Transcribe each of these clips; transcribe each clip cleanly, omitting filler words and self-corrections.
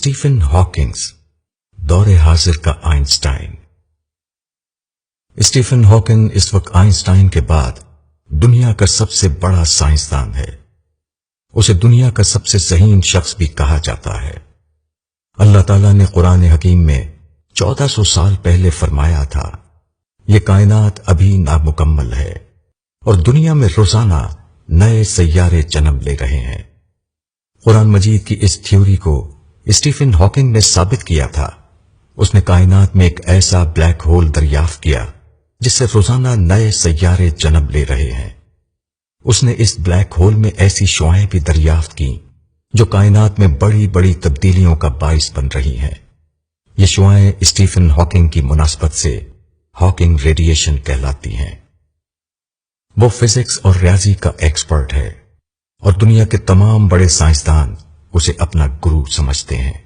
Stephen Hawkins, दौरे हाजिर का आइंस्टाइन। स्टीफन हॉकिंग इस वक्त आइंस्टाइन के बाद दुनिया का सबसे बड़ा साइंसदान है। उसे दुनिया का सबसे ज़हीन शख्स भी कहा जाता है। अल्लाह ताला ने कुरान हकीम में 1400 साल पहले फरमाया था, ये कायनात अभी नामुकम्मल है और दुनिया में रोजाना नए सैयारे जन्म ले रहे हैं। कुरान मजीद की इस थ्योरी को स्टीफन हॉकिंग ने साबित किया था। उसने कायनात में एक ऐसा ब्लैक होल दरियाफ्त किया जिससे रोजाना नए सैयारे जन्म ले रहे हैं। उसने इस ब्लैक होल में ऐसी शुआएं भी दरियाफ्त की जो कायनात में बड़ी बड़ी तब्दीलियों का बाइस बन रही हैं। ये शुआएं स्टीफन हॉकिंग की मुनासबत से हॉकिंग रेडिएशन कहलाती हैं। वो फिजिक्स और रियाजी का एक्सपर्ट है और दुनिया के तमाम बड़े साइंसदान उसे अपना गुरु समझते हैं।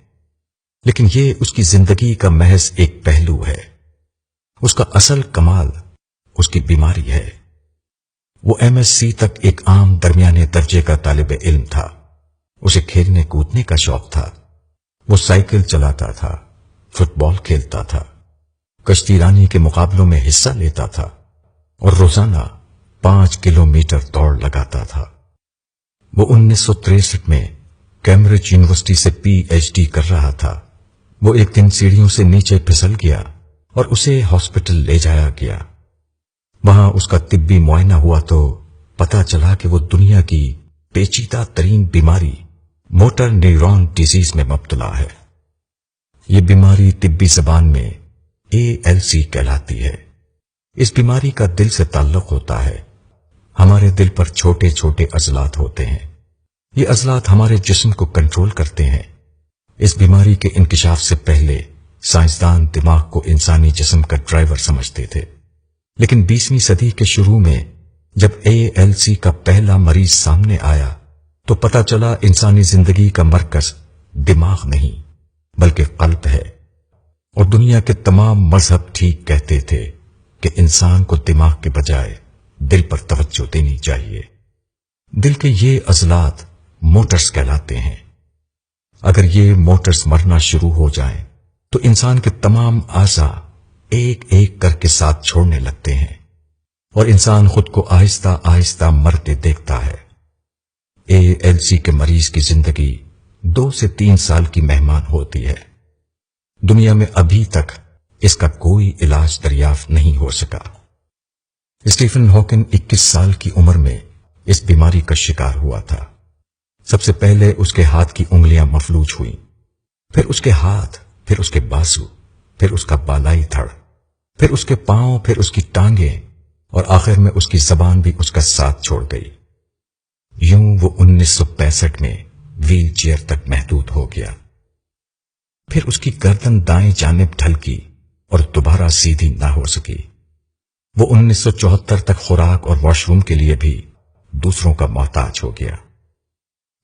लेकिन ये उसकी जिंदगी का महज एक पहलू है। उसका असल कमाल उसकी बीमारी है। वो MSc तक एक आम दरमियाने दर्जे का तालिब इल्म था। उसे खेलने कूदने का शौक था। वो साइकिल चलाता था, फुटबॉल खेलता था, कश्तीरानी के मुकाबलों में हिस्सा लेता था और रोजाना 5 किलोमीटर दौड़ लगाता था। वो 1963 में कैम्ब्रिज यूनिवर्सिटी से PhD कर रहा था। वो एक दिन सीढ़ियों से नीचे फिसल गया और उसे हॉस्पिटल ले जाया गया। वहां उसका तिब्बी मुआयना हुआ तो पता चला कि वो दुनिया की पेचीदा तरीन बीमारी मोटर न्यूरॉन डिजीज में मुब्तला है। ये बीमारी तिब्बी जबान में ALC कहलाती है। इस बीमारी का दिल से ताल्लुक होता है। हमारे दिल पर छोटे छोटे अजलात होते हैं। ये अजलात हमारे जिस्म को कंट्रोल करते हैं। इस बीमारी के इंकिशाफ से पहले साइंसदान दिमाग को इंसानी जिस्म का ड्राइवर समझते थे। लेकिन 20वीं सदी के शुरू में जब ALC का पहला मरीज सामने आया तो पता चला इंसानी जिंदगी का मरकज दिमाग नहीं बल्कि कल्ब है। और दुनिया के तमाम मजहब ठीक कहते थे कि इंसान को दिमाग के बजाय दिल पर तवज्जो देनी चाहिए। दिल के ये अजलात मोटर्स कहलाते हैं। अगर ये मोटर्स मरना शुरू हो जाएं, तो इंसान के तमाम आज़ा एक एक करके साथ छोड़ने लगते हैं और इंसान खुद को आहिस्ता आहिस्ता मरते देखता है। ALC के मरीज की जिंदगी 2 से 3 साल की मेहमान होती है। दुनिया में अभी तक इसका कोई इलाज दरियाफ्त नहीं हो सका। स्टीफन हॉकिंग 21 साल की उम्र में इस बीमारी का शिकार हुआ था। सबसे पहले उसके हाथ की उंगलियां मफलूज हुई, फिर उसके हाथ, फिर उसके बाजू, फिर उसका बालाई धड़, फिर उसके पांव, फिर उसकी टांगें और आखिर में उसकी जबान भी उसका साथ छोड़ गई। यूं वो 1965 में व्हील चेयर तक महदूद हो गया। फिर उसकी गर्दन दाएं जानिब ढलकी और दोबारा सीधी ना हो सकी। वो 1974 तक खुराक और वॉशरूम के लिए भी दूसरों का मोहताज हो गया।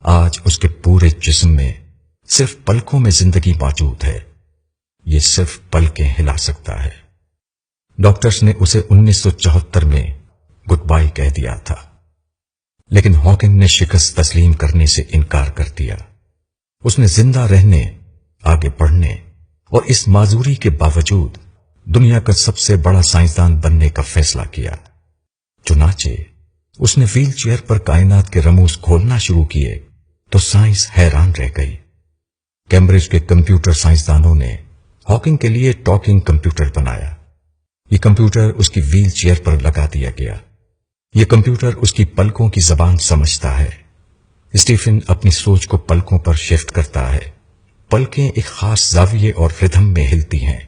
आज उसके पूरे जिस्म में सिर्फ पलकों में जिंदगी मौजूद है। ये सिर्फ पलकें हिला सकता है। डॉक्टर्स ने उसे 1974 में गुड बाय कह दिया था, लेकिन हॉकिंग ने शिकस्त तस्लीम करने से इनकार कर दिया। उसने जिंदा रहने, आगे बढ़ने और इस माजूरी के बावजूद दुनिया का सबसे बड़ा साइंसदान बनने का फैसला किया। चुनाचे उसने व्हील चेयर पर कायनात के रमूज खोलना शुरू किए तो साइंस हैरान रह गई। कैम्ब्रिज के कंप्यूटर साइंसदानों ने हॉकिंग के लिए टॉकिंग कंप्यूटर बनाया। ये कंप्यूटर उसकी व्हील चेयर पर लगा दिया गया। ये कंप्यूटर उसकी पलकों की जबान समझता है। स्टीफन अपनी सोच को पलकों पर शिफ्ट करता है। पलकें एक खास जाविये और रिदम में हिलती हैं।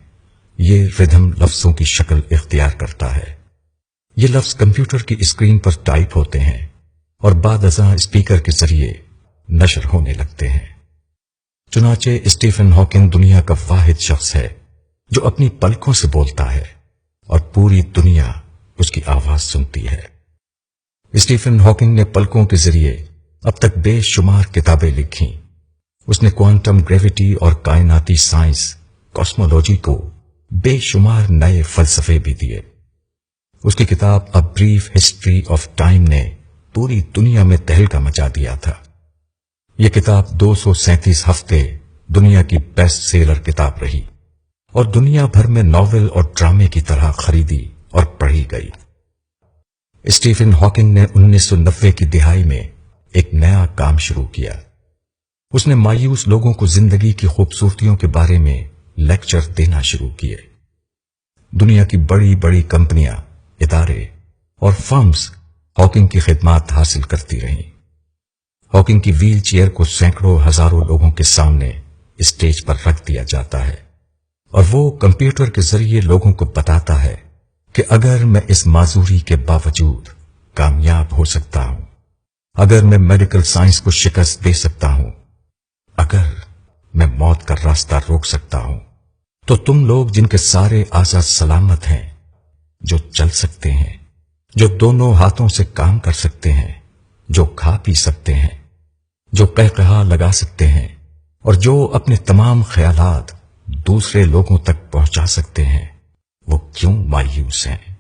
ये रिदम लफ्जों की शक्ल इख्तियार करता है। ये लफ्ज कंप्यूटर की स्क्रीन पर टाइप होते हैं और बाद अज़ां स्पीकर के जरिए नशर होने लगते हैं। चुनाचे स्टीफन हॉकिंग दुनिया का वाहिद शख्स है जो अपनी पलकों से बोलता है और पूरी दुनिया उसकी आवाज सुनती है। स्टीफन हॉकिंग ने पलकों के जरिए अब तक बेशुमार किताबें लिखी। उसने क्वांटम ग्रेविटी और कायनाती साइंस, कॉस्मोलॉजी को बेशुमार नए फलसफे भी दिए। उसकी किताब a brief history of time ने पूरी दुनिया में तहलका मचा दिया था। यह किताब 237 हफ्ते दुनिया की बेस्ट सेलर किताब रही और दुनिया भर में नॉवेल और ड्रामे की तरह खरीदी और पढ़ी गई। स्टीफन हॉकिंग ने 1990 की दिहाई में एक नया काम शुरू किया। उसने मायूस लोगों को जिंदगी की खूबसूरतियों के बारे में लेक्चर देना शुरू किए। दुनिया की बड़ी बड़ी कंपनियां, इदारे और फर्म्स हॉकिंग की खिदमत हासिल करती रहीं। हॉकिंग की व्हील चेयर को सैकड़ों हजारों लोगों के सामने स्टेज पर रख दिया जाता है और वो कंप्यूटर के जरिए लोगों को बताता है कि अगर मैं इस माजूरी के बावजूद कामयाब हो सकता हूं, अगर मैं मेडिकल साइंस को शिकस्त दे सकता हूं, अगर मैं मौत का रास्ता रोक सकता हूं, तो तुम लोग जिनके सारे आज़ा सलामत हैं, जो चल सकते हैं, जो दोनों हाथों से काम कर सकते हैं, जो खा पी सकते हैं, जो कहकहा लगा सकते हैं और जो अपने तमाम ख्यालात दूसरे लोगों तक पहुंचा सकते हैं, वो क्यों मायूस हैं?